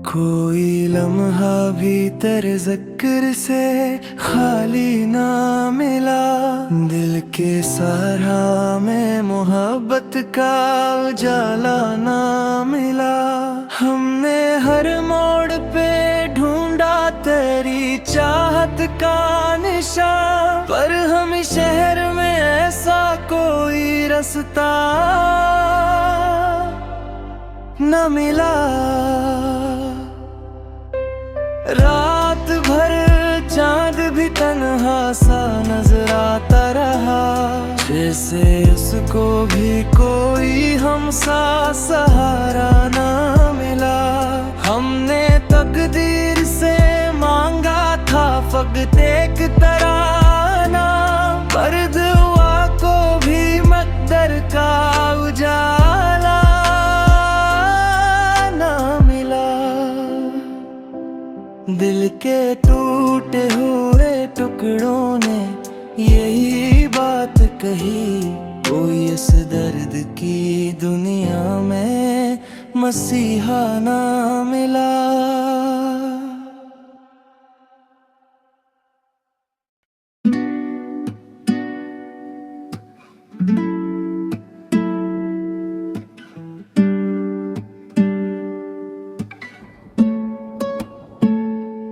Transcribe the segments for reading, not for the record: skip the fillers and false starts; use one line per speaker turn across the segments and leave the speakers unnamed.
कोई लम्हा भी तेरे ज़िक्र से खाली ना मिला। दिल के सहारा में मोहब्बत का उजाला ना मिला। हमने हर मोड़ पे ढूंढा तेरी चाहत का निशान, पर हम शहर में ऐसा कोई रास्ता न मिला। रात भर चांद भी तन्हा सा नजर आता रहा, जैसे उसको भी कोई हमसा सहारा ना मिला। हमने तकदीर से मांगा था फकत एक तराना, पर दुआ को भी मकदर का उजाला ना मिला। दिल के टूटे हुए टुकड़ों ने यही बात कही, कोई इस दर्द की दुनिया में मसीहा ना मिला।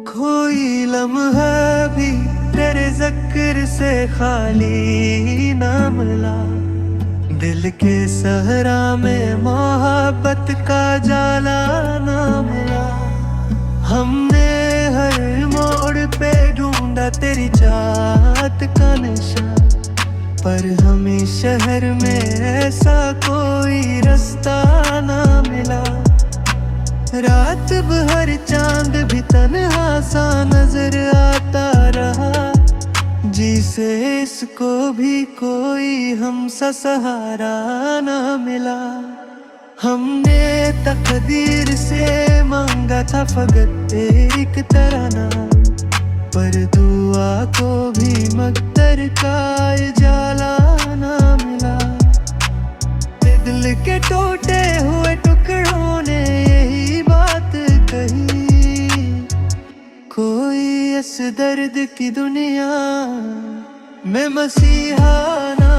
कोई लम्हा भी तेरे ज़िक्र से खाली ना मिला। दिल के सहरा में मोहब्बत का जाला ना मिला। हमने हर मोड़ पे ढूंढा तेरी चाहत का निशान, पर हमें शहर में ऐसा कोई रास्ता ना मिला। रात भर चांद भी तन्हा सा नजर आता रहा, जिसे इसको भी कोई हमसा सहारा ना मिला। हमने तकदीर से मांगा था फकत एक तराना, पर दुआ को भी मकदर का उजाला ना मिला। दिल के टूटे हुए टुकड़ों ने यही बात कही, कोई इस दर्द की दुनिया में मसीहा ना